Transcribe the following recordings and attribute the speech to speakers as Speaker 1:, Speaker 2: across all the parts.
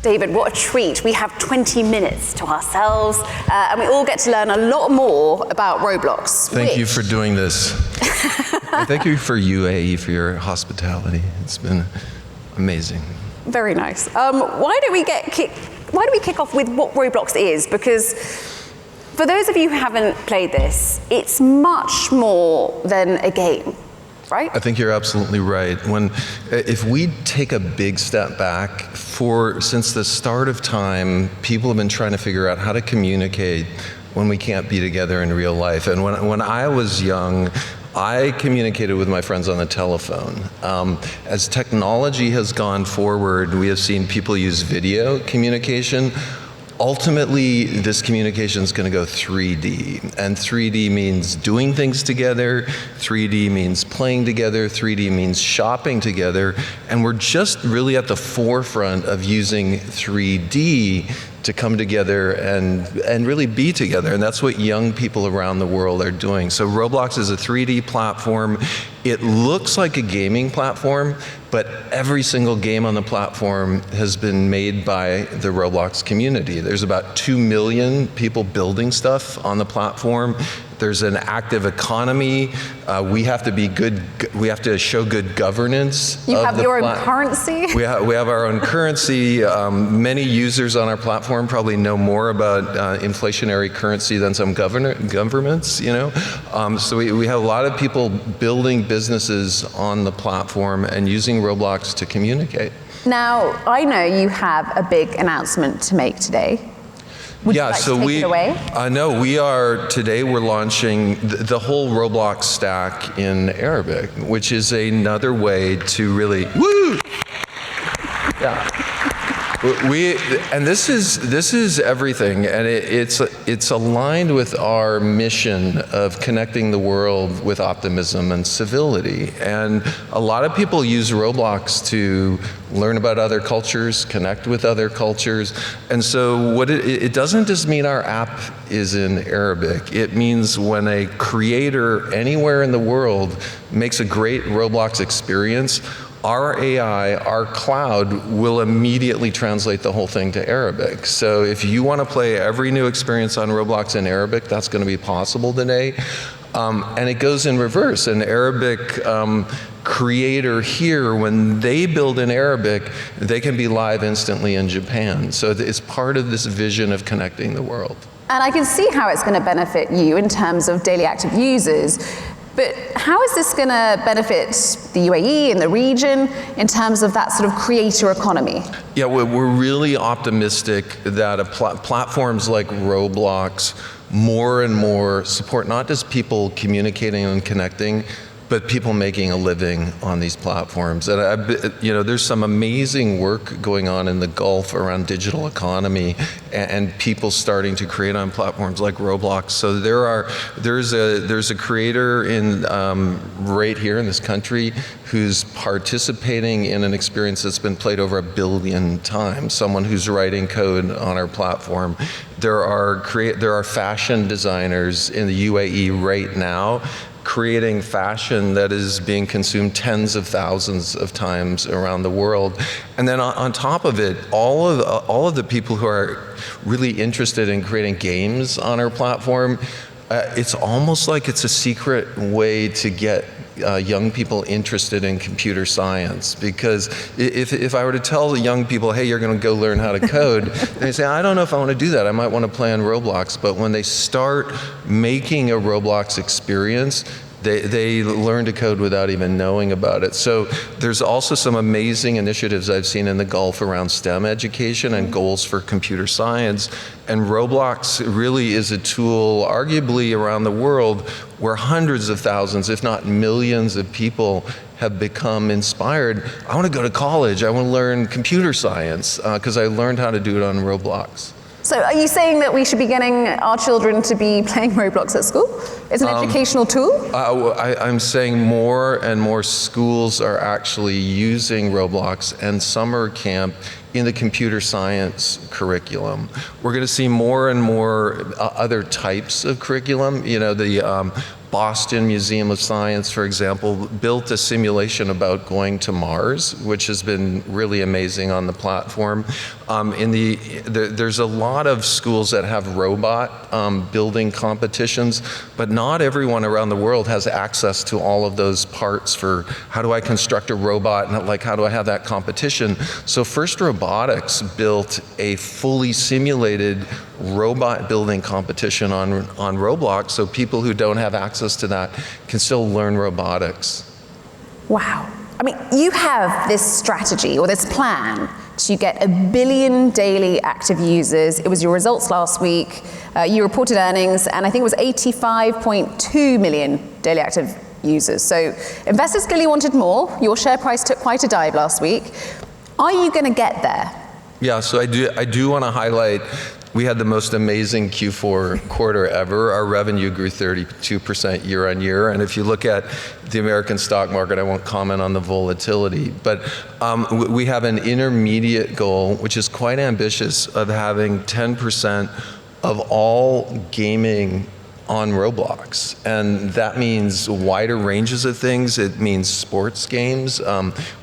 Speaker 1: David, what a treat. We have 20 minutes to ourselves, and we all get to learn a lot more about Roblox.
Speaker 2: Thank you for doing this. And thank you for UAE for your hospitality. It's been amazing.
Speaker 1: Very nice. Why don't we kick off with what Roblox is? Because for those of you who haven't played this, it's much more than a game. Right?
Speaker 2: I think you're absolutely right. If we take a big step back, since the start of time, people have been trying to figure out how to communicate when we can't be together in real life. And when I was young, I communicated with my friends on the telephone. As technology has gone forward, we have seen people use video communication. Ultimately, this communication is going to go 3D, and 3D means doing things together, 3D means playing together, 3D means shopping together, and we're just really at the forefront of using 3D to come together and really be together, and that's what young people around the world are doing. So Roblox is a 3D platform. It looks like a gaming platform, but every single game on the platform has been made by the Roblox community. There's about 2 million people building stuff on the platform. There's an active economy. We have to be good. We have to show good governance.
Speaker 1: You have your own currency?
Speaker 2: We have our own currency. Many users on our platform probably know more about inflationary currency than some governments, you know? So we have a lot of people building businesses on the platform and using Roblox to communicate.
Speaker 1: Now, I know you have a big announcement to make today. Would you like to take it away?
Speaker 2: Today we're launching the whole Roblox stack in Arabic, which is another way to really, woo! Yeah. And this is everything, and it's aligned with our mission of connecting the world with optimism and civility. And a lot of people use Roblox to learn about other cultures, connect with other cultures. And so it doesn't just mean our app is in Arabic. It means when a creator anywhere in the world makes a great Roblox experience, our AI, our cloud, will immediately translate the whole thing to Arabic. So if you want to play every new experience on Roblox in Arabic, that's going to be possible today. And it goes in reverse. An Arabic creator here, when they build in Arabic, they can be live instantly in Japan. So it's part of this vision of connecting the world.
Speaker 1: And I can see how it's going to benefit you in terms of daily active users. But how is this going to benefit the UAE and the region in terms of that sort of creator economy?
Speaker 2: Yeah, we're really optimistic that platforms like Roblox more and more support not just people communicating and connecting, but people making a living on these platforms. And there's some amazing work going on in the Gulf around digital economy and people starting to create on platforms like Roblox. So there's a creator right here in this country who's participating in an experience that's been played over 1 billion times. Someone who's writing code on our platform. There are fashion designers in the UAE right now creating fashion that is being consumed tens of thousands of times around the world. And then on top of it, all of the people who are really interested in creating games on our platform, it's almost like it's a secret way to get young people interested in computer science. Because if I were to tell the young people, hey, you're going to go learn how to code, they say, I don't know if I want to do that. I might want to play on Roblox. But when they start making a Roblox experience, they learn to code without even knowing about it. So there's also some amazing initiatives I've seen in the Gulf around STEM education and goals for computer science. And Roblox really is a tool, arguably around the world, where hundreds of thousands, if not millions of people have become inspired. I want to go to college. I want to learn computer science because I learned how to do it on Roblox.
Speaker 1: So are you saying that we should be getting our children to be playing Roblox at school? It's an educational tool?
Speaker 2: I'm saying more and more schools are actually using Roblox, and summer camp in the computer science curriculum. We're going to see more and more other types of curriculum. You know, the Boston Museum of Science, for example, built a simulation about going to Mars, which has been really amazing on the platform. There's a lot of schools that have robot building competitions, but not everyone around the world has access to all of those parts for how do I construct a robot, and like how do I have that competition. So First Robotics built a fully simulated robot building competition on Roblox, so people who don't have access to that can still learn robotics.
Speaker 1: Wow. I mean, you have this strategy or this plan to get 1 billion daily active users. It was your results last week. You reported earnings, and I think it was 85.2 million daily active users. So investors clearly wanted more. Your share price took quite a dive last week. Are you going to get there?
Speaker 2: Yeah, so I do want to highlight, we had the most amazing Q4 quarter ever. Our revenue grew 32% year on year. And if you look at the American stock market, I won't comment on the volatility, but we have an intermediate goal, which is quite ambitious, of having 10% of all gaming on Roblox. And that means wider ranges of things. It means sports games.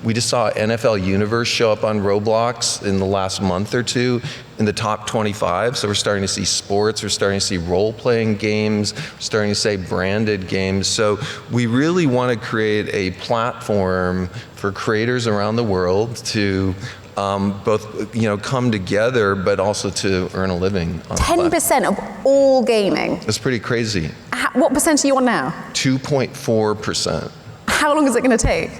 Speaker 2: We just saw NFL Universe show up on Roblox in the last month or two in the top 25. So we're starting to see sports, we're starting to see role-playing games, we're starting to see branded games. So we really want to create a platform for creators around the world to both, come together, but also to earn a living.
Speaker 1: 10% of all gaming.
Speaker 2: That's pretty crazy.
Speaker 1: What percent are you on now?
Speaker 2: 2.4%.
Speaker 1: How long is it going to take?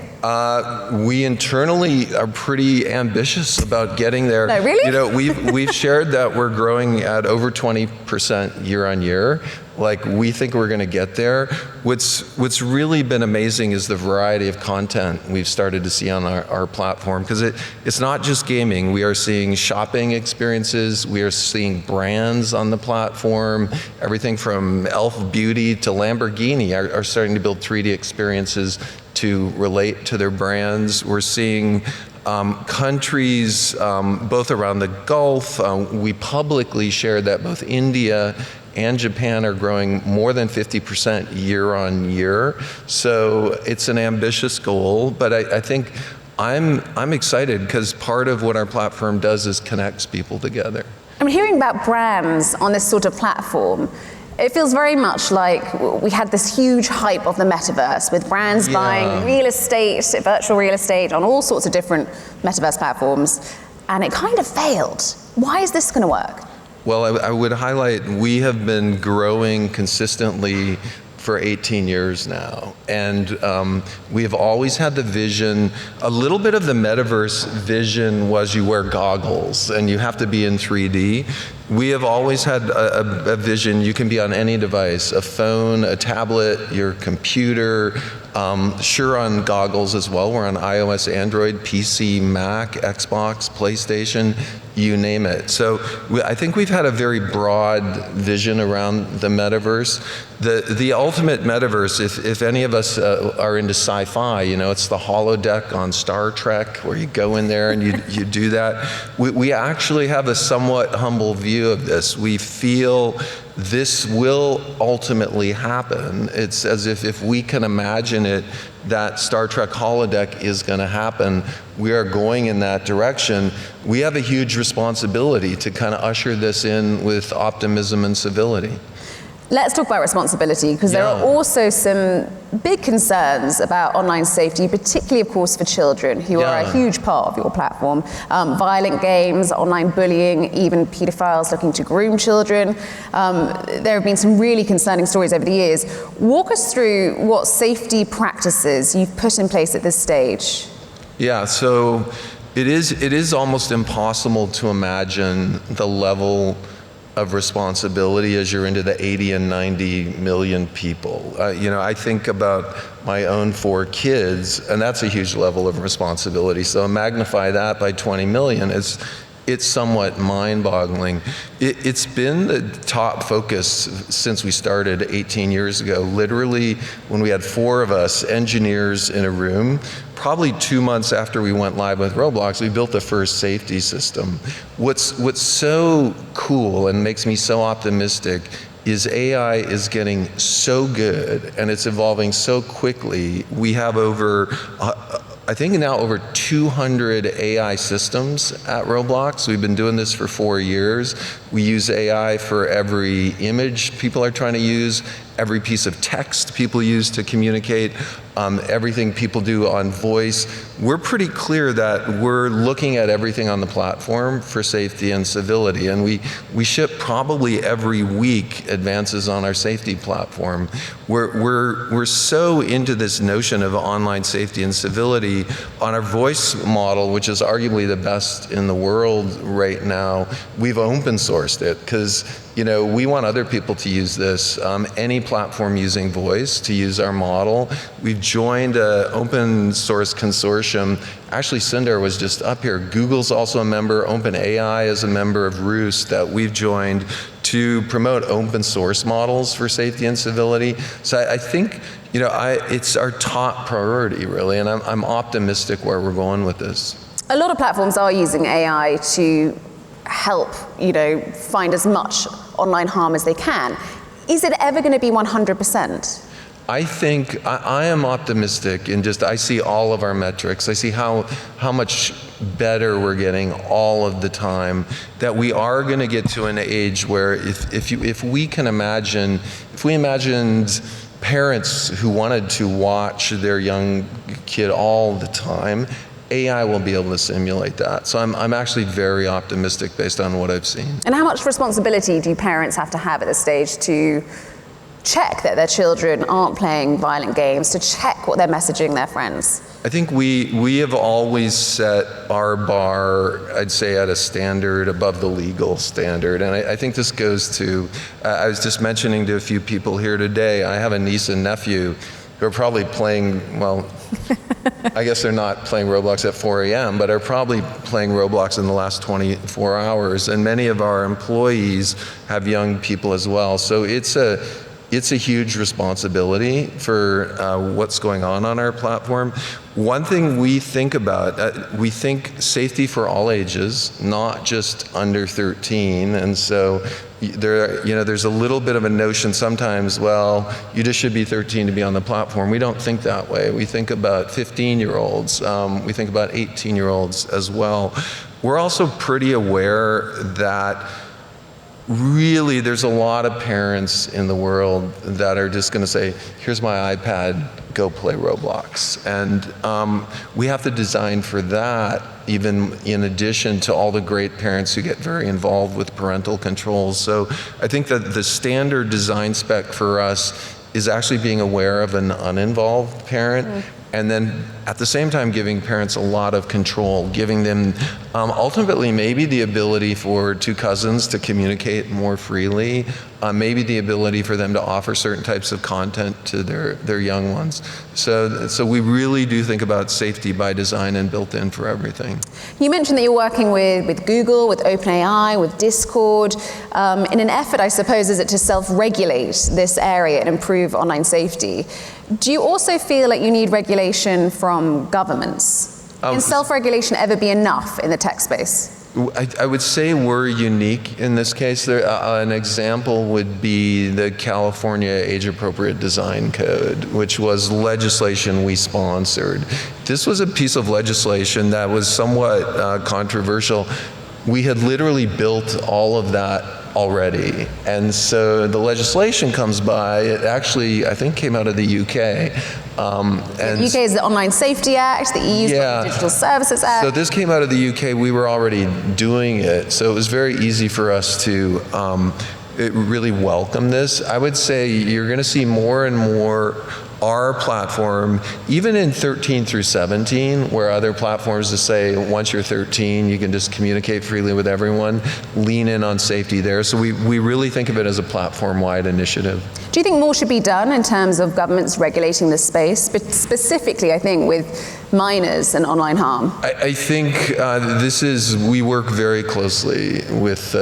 Speaker 2: We internally are pretty ambitious about getting there.
Speaker 1: No, really?
Speaker 2: We've shared that we're growing at over 20% year on year. Like, we think we're going to get there. What's really been amazing is the variety of content we've started to see on our platform, because it's not just gaming. We are seeing shopping experiences. We are seeing brands on the platform. Everything from Elf Beauty to Lamborghini are starting to build 3D experiences to relate to their brands. We're seeing countries both around the Gulf. We publicly shared that both India and Japan are growing more than 50% year on year. So it's an ambitious goal, but I think I'm excited because part of what our platform does is connects people together.
Speaker 1: I'm hearing about brands on this sort of platform. It feels very much like we had this huge hype of the metaverse with brands buying real estate, virtual real estate on all sorts of different metaverse platforms, and it kind of failed. Why is this going to work?
Speaker 2: Well, I would highlight, we have been growing consistently for 18 years now. And we have always had the vision, a little bit of the metaverse vision was you wear goggles and you have to be in 3D. We have always had a vision, you can be on any device, a phone, a tablet, your computer, sure on goggles as well. We're on iOS, Android, PC, Mac, Xbox, PlayStation, you name it. So I think we've had a very broad vision around the metaverse. The ultimate metaverse, if any of us are into sci-fi, it's the holodeck on Star Trek where you go in there and you do that. We actually have a somewhat humble view of this. We feel this will ultimately happen. It's as if we can imagine it, that Star Trek holodeck is going to happen. We are going in that direction. We have a huge responsibility to kind of usher this in with optimism and civility.
Speaker 1: Let's talk about responsibility, because there are also some big concerns about online safety, particularly, of course, for children, who are a huge part of your platform. Violent games, online bullying, even pedophiles looking to groom children. There have been some really concerning stories over the years. Walk us through what safety practices you've put in place at this stage. Yeah,
Speaker 2: so it is almost impossible to imagine the level of responsibility as you're into the 80 and 90 million people. I think about my own 4 kids, and that's a huge level of responsibility. So magnify that by 20 million. it's somewhat mind-boggling. It's been the top focus since we started 18 years ago. Literally, when we had 4 of us engineers in a room, probably 2 months after we went live with Roblox, we built the first safety system. What's so cool and makes me so optimistic is AI is getting so good and it's evolving so quickly. We have I think now over 200 AI systems at Roblox. We've been doing this for 4 years. We use AI for every image people are trying to use, every piece of text people use to communicate, everything people do on voice. We're pretty clear that we're looking at everything on the platform for safety and civility, and we ship probably every week advances on our safety platform. We're so into this notion of online safety and civility. On our voice model, which is arguably the best in the world right now, we've open sourced it because we want other people to use this. Any platform using voice to use our model. We've joined an open source consortium. Actually, Sundar was just up here. Google's also a member. OpenAI is a member of Roost that we've joined to promote open source models for safety and civility. So I think it's our top priority, really, and I'm optimistic where we're going with this.
Speaker 1: A lot of platforms are using AI to help, find as much online harm as they can. Is it ever going to be 100%?
Speaker 2: I think I am optimistic in I see all of our metrics. I see how much better we're getting all of the time, that we are going to get to an age where if we imagined parents who wanted to watch their young kid all the time, AI will be able to simulate that. So I'm actually very optimistic based on what I've seen.
Speaker 1: And how much responsibility do parents have to have at this stage to check that their children aren't playing violent games, to check what they're messaging their friends?
Speaker 2: I think we have always set our bar, I'd say, at a standard above the legal standard. And I think this goes to, I was just mentioning to a few people here today, I have a niece and nephew who are probably playing, I guess they're not playing Roblox at 4 a.m., but are probably playing Roblox in the last 24 hours. And many of our employees have young people as well. So it's a huge responsibility for what's going on our platform. One thing we think about, we think safety for all ages, not just under 13. And so there's a little bit of a notion sometimes, you just should be 13 to be on the platform. We don't think that way. We think about 15-year-olds. We think about 18-year-olds as well. We're also pretty aware that really, there's a lot of parents in the world that are just going to say, here's my iPad, go play Roblox. And we have to design for that, even in addition to all the great parents who get very involved with parental controls. So I think that the standard design spec for us is actually being aware of an uninvolved parent. And then at the same time giving parents a lot of control, giving them ultimately maybe the ability for 2 cousins to communicate more freely, maybe the ability for them to offer certain types of content to their young ones. So we really do think about safety by design and built in for everything.
Speaker 1: You mentioned that you're working with Google, with OpenAI, with Discord, in an effort, I suppose, is it to self-regulate this area and improve online safety. Do you also feel like you need regulation from governments? Can self-regulation ever be enough in the tech space?
Speaker 2: I would say we're unique in this case. An example would be the California Age-Appropriate Design Code, which was legislation we sponsored. This was a piece of legislation that was somewhat controversial. We had literally built all of that already. And so the legislation comes by, it actually, I think, came out of the UK.
Speaker 1: The UK is the Online Safety Act, the EU's Digital Services Act.
Speaker 2: So this came out of the UK, we were already doing it. So it was very easy for us to really welcome this. I would say you're gonna see more and more our platform, even in 13 through 17, where other platforms just say, once you're 13, you can just communicate freely with everyone, lean in on safety there. So we really think of it as a platform-wide initiative.
Speaker 1: Do you think more should be done in terms of governments regulating this space? But specifically, I think, with minors and online harm?
Speaker 2: I think we work very closely with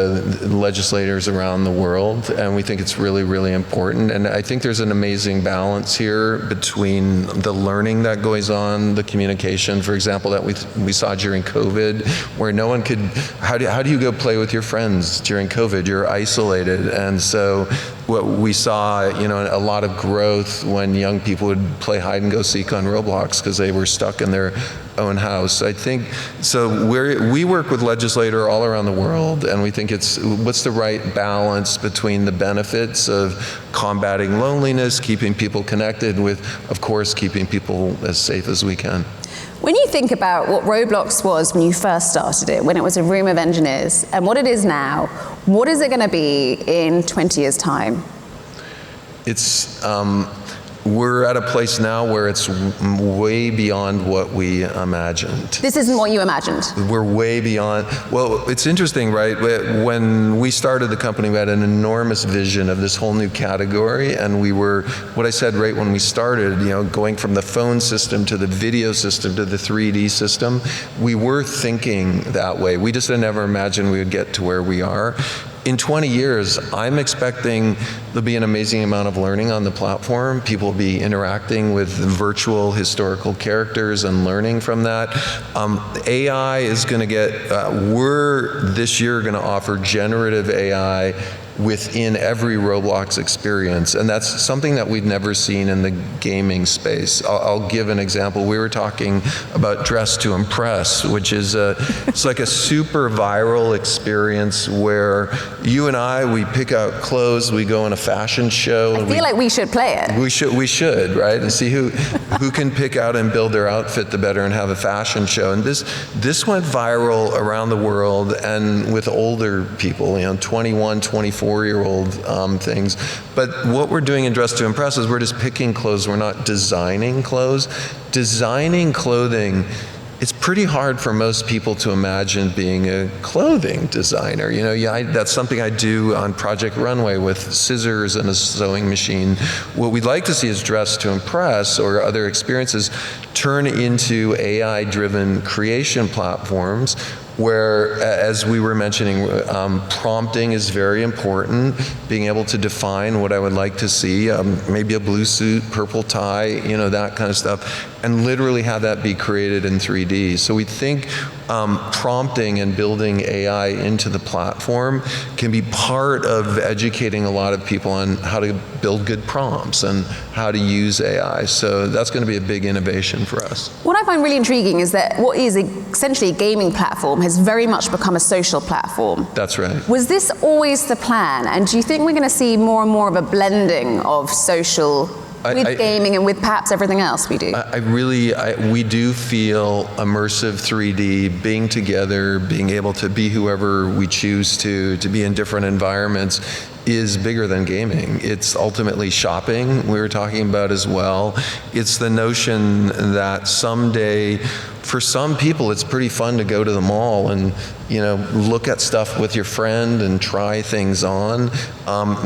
Speaker 2: legislators around the world, and we think it's really, really important. And I think there's an amazing balance here between the learning that goes on, the communication, for example, that we saw during COVID, where no one could, how do you go play with your friends during COVID? You're isolated. And so what we saw, a lot of growth when young people would play hide and go seek on Roblox because they were stuck in their own house. I think, so we work with legislators all around the world, and we think what's the right balance between the benefits of combating loneliness, keeping people connected with, of course, keeping people as safe as we can.
Speaker 1: When you think about what Roblox was when you first started it, when it was a room of engineers, and what it is now, what is it going to be in 20 years' time?
Speaker 2: We're at a place now where it's way beyond what we imagined.
Speaker 1: This isn't what you imagined?
Speaker 2: We're way beyond. Well, it's interesting, right? When we started the company, we had an enormous vision of this whole new category, and we were, what I said right when we started, going from the phone system to the video system to the 3D system, we were thinking that way. We just never imagined we would get to where we are. In 20 years, I'm expecting there'll be an amazing amount of learning on the platform. People will be interacting with virtual historical characters and learning from that. AI is going to we're this year going to offer generative AI within every Roblox experience, and that's something that we've never seen in the gaming space. I'll give an example. We were talking about Dress to Impress, which is it's like a super viral experience where you and we pick out clothes, we go on a fashion show.
Speaker 1: I feel like we should play it.
Speaker 2: We should, right? And see who can pick out and build their outfit the better and have a fashion show. And this went viral around the world, and with older people, 21, 24-year-old things. But what we're doing in Dress to Impress is we're just picking clothes. We're not designing clothes. Designing clothing, it's pretty hard for most people to imagine being a clothing designer. That's something I do on Project Runway with scissors and a sewing machine. What we'd like to see is Dress to Impress or other experiences turn into AI-driven creation platforms where, as we were mentioning, prompting is very important, being able to define what I would like to see, maybe a blue suit, purple tie, that kind of stuff, and literally have that be created in 3D. So we think prompting and building AI into the platform can be part of educating a lot of people on how to build good prompts and how to use AI. So that's going to be a big innovation for us.
Speaker 1: What I find really intriguing is that what is essentially a gaming platform has very much become a social platform.
Speaker 2: That's right.
Speaker 1: Was this always the plan? And do you think we're going to see more and more of a blending of social with gaming and with perhaps everything else we do?
Speaker 2: We do feel immersive 3D, being together, being able to be whoever we choose to be in different environments is bigger than gaming. It's ultimately shopping, we were talking about as well. It's the notion that someday, for some people, it's pretty fun to go to the mall and look at stuff with your friend and try things on.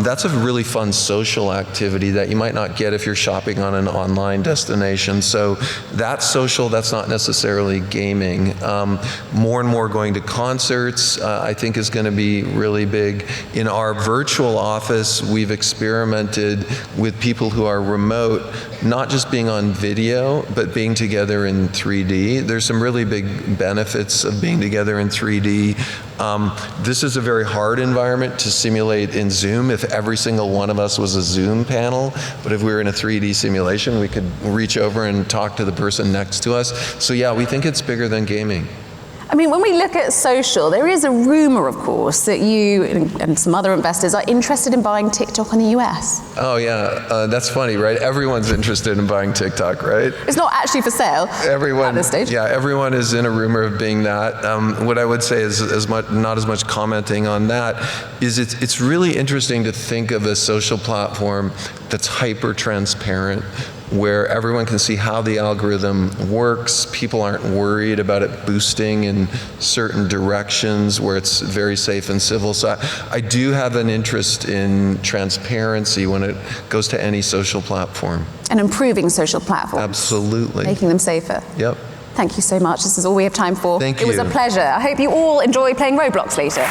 Speaker 2: That's a really fun social activity that you might not get if you're shopping on an online destination. So that's social, that's not necessarily gaming. More and more going to concerts, I think, is going to be really big. In our virtual office, we've experimented with people who are remote, not just being on video, but being together in 3D. There's some really big benefits of being together in 3D. This is a very hard environment to simulate in Zoom if every single one of us was a Zoom panel, but if we were in a 3D simulation, we could reach over and talk to the person next to us. So yeah, we think it's bigger than gaming.
Speaker 1: I mean, when we look at social, there is a rumor, of course, that you and some other investors are interested in buying TikTok in the US.
Speaker 2: Oh yeah, that's funny, right? Everyone's interested in buying TikTok, right?
Speaker 1: It's not actually for sale at this stage.
Speaker 2: Yeah, everyone is in a rumor of being that. What I would say is not as much commenting on that, is it's really interesting to think of a social platform that's hyper-transparent, where everyone can see how the algorithm works. People aren't worried about it boosting in certain directions, where it's very safe and civil. So I do have an interest in transparency when it goes to any social platform.
Speaker 1: And improving social platforms.
Speaker 2: Absolutely.
Speaker 1: Making them safer.
Speaker 2: Yep.
Speaker 1: Thank you so much. This is all we have time for.
Speaker 2: Thank
Speaker 1: It was a
Speaker 2: you.
Speaker 1: pleasure. I hope you all enjoy playing Roblox later.